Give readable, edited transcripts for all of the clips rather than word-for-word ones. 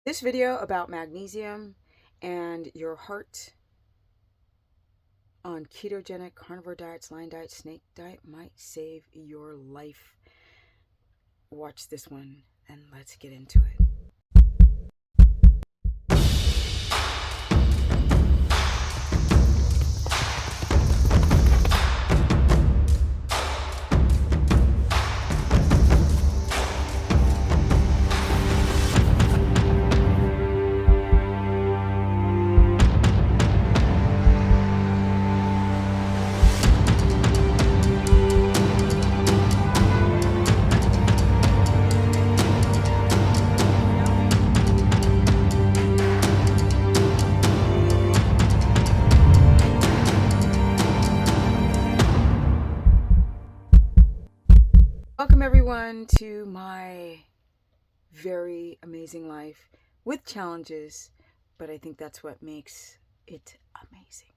This video about magnesium and your heart on ketogenic, carnivore diets, lion diet, snake diet might save your life. Watch this one and let's get into it. Welcome everyone to my very amazing life with challenges, but I think that's what makes it amazing.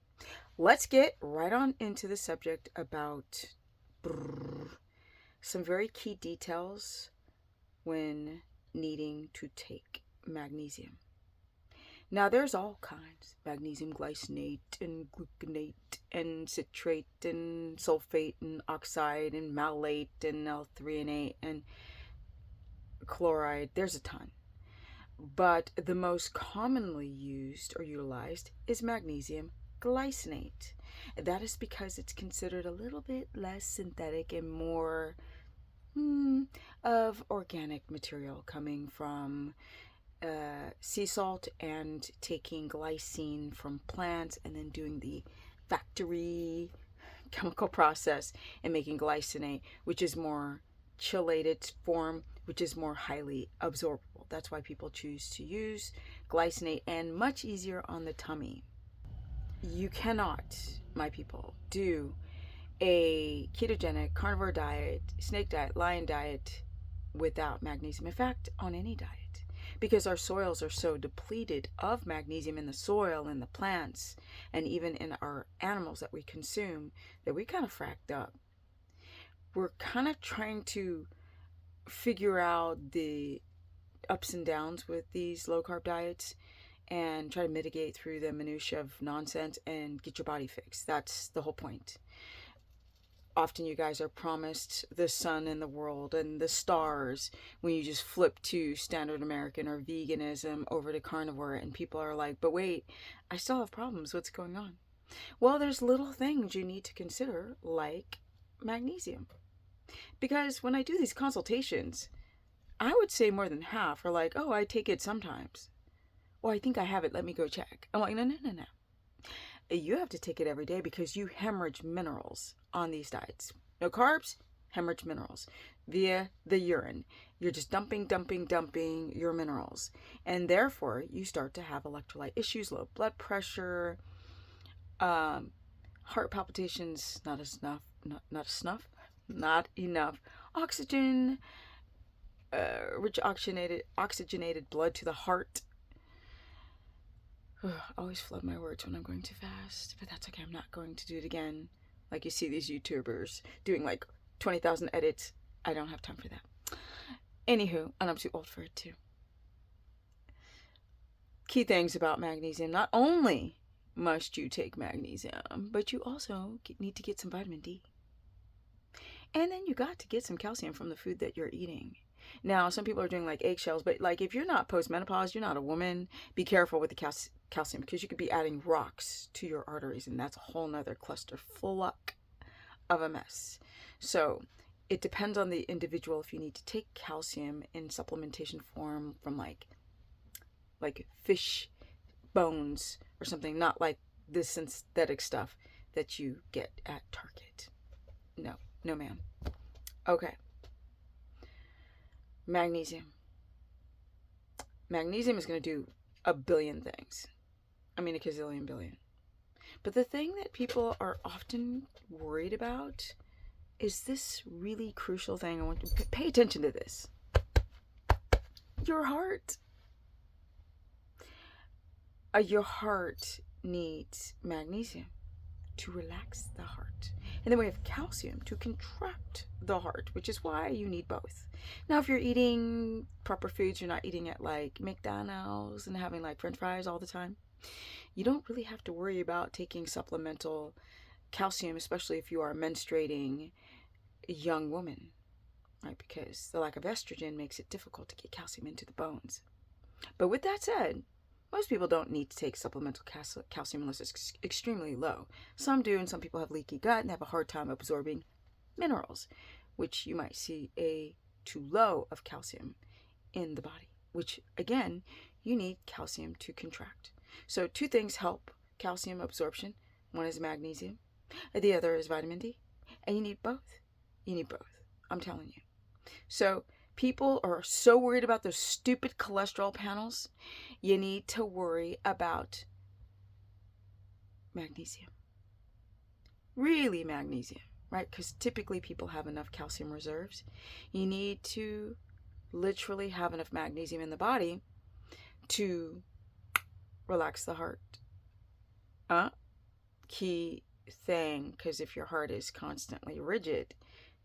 Let's get right on into the subject about some very key details when needing to take magnesium. Now there's all kinds: magnesium glycinate and gluconate and citrate and sulfate and oxide and malate and L-threonate and chloride. There's a ton. But the most commonly used or utilized is magnesium glycinate. That is because it's considered a little bit less synthetic and more of organic material coming from sea salt and taking glycine from plants and then doing the factory chemical process and making glycinate, which is more chelated form, which is more highly absorbable. That's why people choose to use glycinate and much easier on the tummy. You cannot, my people, do a ketogenic, carnivore diet, snake diet, lion diet without magnesium. In fact, on any diet. Because our soils are so depleted of magnesium in the soil, in the plants, and even in our animals that we consume, that we kind of fracked up. We're kind of trying to figure out the ups and downs with these low-carb diets and try to mitigate through the minutiae of nonsense and get your body fixed. That's the whole point. Often you guys are promised the sun in the world and the stars when you just flip to standard American or veganism over to carnivore, and people are like, but wait, I still have problems. What's going on? Well, there's little things you need to consider, like magnesium. Because when I do these consultations, I would say more than half are like, oh, I take it sometimes. Well, I think I have it. Let me go check. I'm like, no. You have to take it every day because you hemorrhage minerals on these diets. No carbs, hemorrhage minerals via the urine. You're just dumping your minerals. And therefore, you start to have electrolyte issues, low blood pressure, heart palpitations, not enough oxygen, rich oxygenated blood to the heart. I always flub my words when I'm going too fast, but that's okay. I'm not going to do it again. Like you see these YouTubers doing like 20,000 edits. I don't have time for that. Anywho, and I'm too old for it too. Key things about magnesium. Not only must you take magnesium, but you also need to get some vitamin D. And then you got to get some calcium from the food that you're eating. Now, some people are doing like eggshells, but like if you're not postmenopause, you're not a woman, be careful with the calcium because you could be adding rocks to your arteries, and that's a whole nother cluster full of a mess. So it depends on the individual if you need to take calcium in supplementation form from like fish bones or something, not like this synthetic stuff that you get at Target. No ma'am. Okay. Magnesium. Magnesium is going to do a billion things. I mean, a gazillion billion. But the thing that people are often worried about is this really crucial thing. I want you to pay attention to this. Your heart. Your heart needs magnesium to relax the heart. And then we have calcium to contract the heart, which is why you need both. Now, if you're eating proper foods, you're not eating at like McDonald's and having like French fries all the time, you don't really have to worry about taking supplemental calcium, especially if you are a menstruating young woman, right? Because the lack of estrogen makes it difficult to get calcium into the bones. But with that said, most people don't need to take supplemental calcium unless it's extremely low. Some do, and some people have leaky gut and have a hard time absorbing minerals, which you might see a too low of calcium in the body, which again, you need calcium to contract. So two things help calcium absorption. One is magnesium, and the other is vitamin D. And you need both. You need both. I'm telling you. So people are so worried about those stupid cholesterol panels. You need to worry about magnesium. Really magnesium, right? Because typically people have enough calcium reserves. You need to literally have enough magnesium in the body to relax the heart. Key thing, because if your heart is constantly rigid,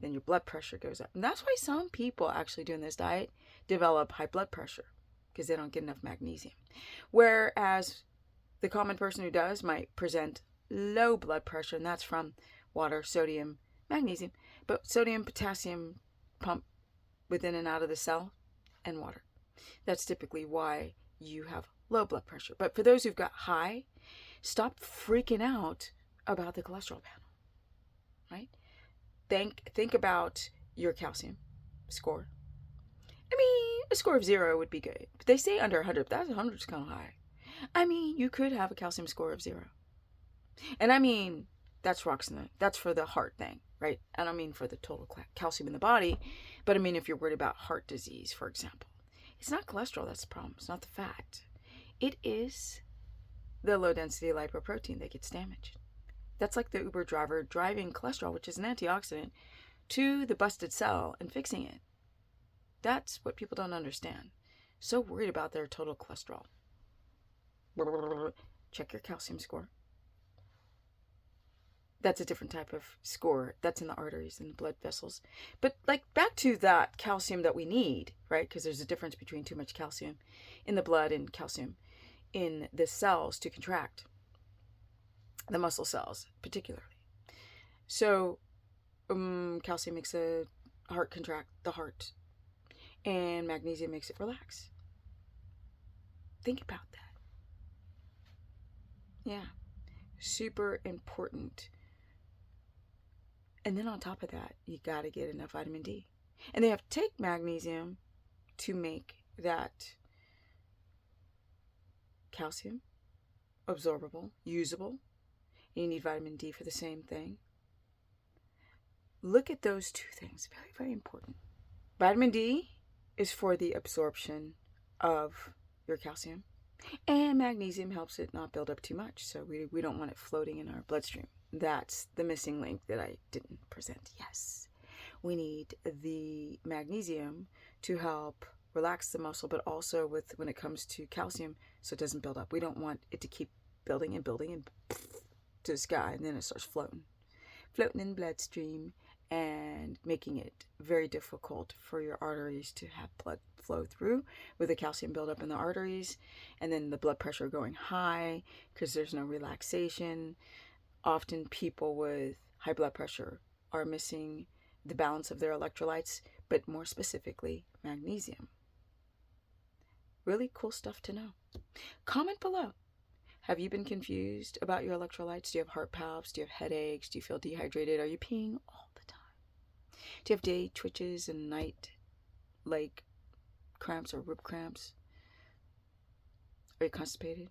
then your blood pressure goes up. And that's why some people actually doing this diet develop high blood pressure, because they don't get enough magnesium. Whereas the common person who does might present low blood pressure, and that's from water, sodium, magnesium, but sodium, potassium pump within and out of the cell, and water. That's typically why you have low blood pressure. But for those who've got high, stop freaking out about the cholesterol panel, right? Think about your calcium score. I mean, a score of 0 would be good. But they say under 100, but that's 100 is kind of high. I mean, you could have a calcium score of 0. And I mean, that's for the heart thing, right? I don't mean for the total calcium in the body, but I mean if you're worried about heart disease, for example. It's not cholesterol that's the problem. It's not the fat. It is the low density lipoprotein that gets damaged. That's like the Uber driver driving cholesterol, which is an antioxidant, to the busted cell and fixing it. That's what people don't understand. So worried about their total cholesterol. Check your calcium score. That's a different type of score. That's in the arteries and the blood vessels. But like back to that calcium that we need, right? Because there's a difference between too much calcium in the blood and calcium in the cells to contract. The muscle cells, particularly. So, calcium makes the heart contract, the heart, and magnesium makes it relax. Think about that. Yeah, super important. And then on top of that, you got to get enough vitamin D. And they have to take magnesium to make that calcium absorbable, usable. You need vitamin D for the same thing. Look at those two things. Very, very important. Vitamin D is for the absorption of your calcium. And magnesium helps it not build up too much. So we don't want it floating in our bloodstream. That's the missing link that I didn't present. Yes. We need the magnesium to help relax the muscle, but also when it comes to calcium, so it doesn't build up. We don't want it to keep building and to the sky, and then it starts floating in the bloodstream and making it very difficult for your arteries to have blood flow through with the calcium buildup in the arteries, and then the blood pressure going high because there's no relaxation. Often people with high blood pressure are missing the balance of their electrolytes, but more specifically magnesium. Really cool stuff to know. Comment below. Have you been confused about your electrolytes? Do you have heart palps? Do you have headaches? Do you feel dehydrated? Are you peeing all the time? Do you have day twitches and night leg cramps or rib cramps? Are you constipated?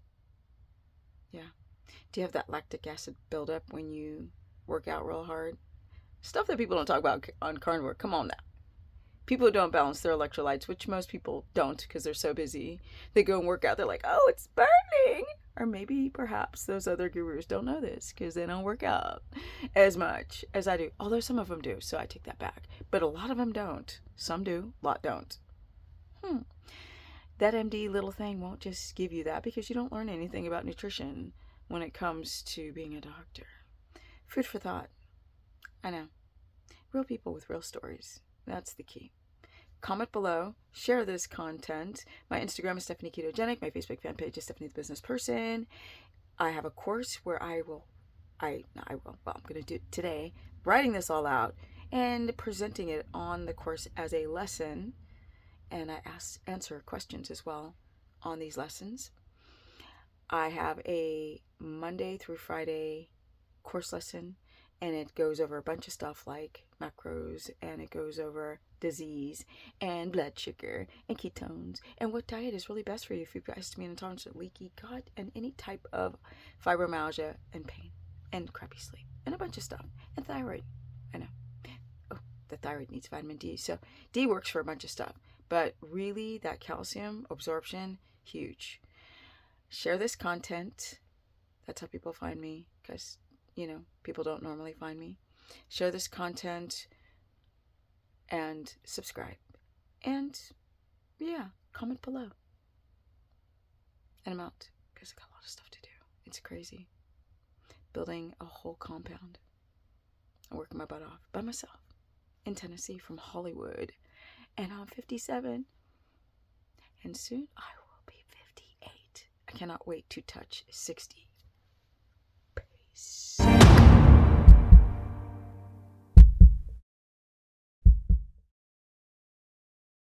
Yeah. Do you have that lactic acid buildup when you work out real hard? Stuff that people don't talk about on Carnivore. Come on now. People who don't balance their electrolytes, which most people don't because they're so busy, they go and work out. They're like, oh, it's burning. Or maybe perhaps those other gurus don't know this because they don't work out as much as I do. Although some of them do, so I take that back. But a lot of them don't. Some do, a lot don't. That MD little thing won't just give you that because you don't learn anything about nutrition when it comes to being a doctor. Food for thought. I know. Real people with real stories. That's the key. Comment below. Share this content. My Instagram is Stephanie Ketogenic. My Facebook fan page is Stephanie the Business Person. I have a course where I'm going to do it today, writing this all out and presenting it on the course as a lesson. And I answer questions as well on these lessons. I have a Monday through Friday course lesson, and it goes over a bunch of stuff like macros, and it goes over disease and blood sugar and ketones and what diet is really best for you if you've got histamine intolerance, leaky gut, and any type of fibromyalgia and pain and crappy sleep and a bunch of stuff. And thyroid. I know. Oh, the thyroid needs vitamin D. So D works for a bunch of stuff. But really, that calcium absorption, huge. Share this content. That's how people find me, because, people don't normally find me. Share this content and subscribe. And, comment below. And I'm out, because I got a lot of stuff to do. It's crazy. Building a whole compound. I'm working my butt off by myself in Tennessee from Hollywood. And I'm 57. And soon I will be 58. I cannot wait to touch 60. Peace.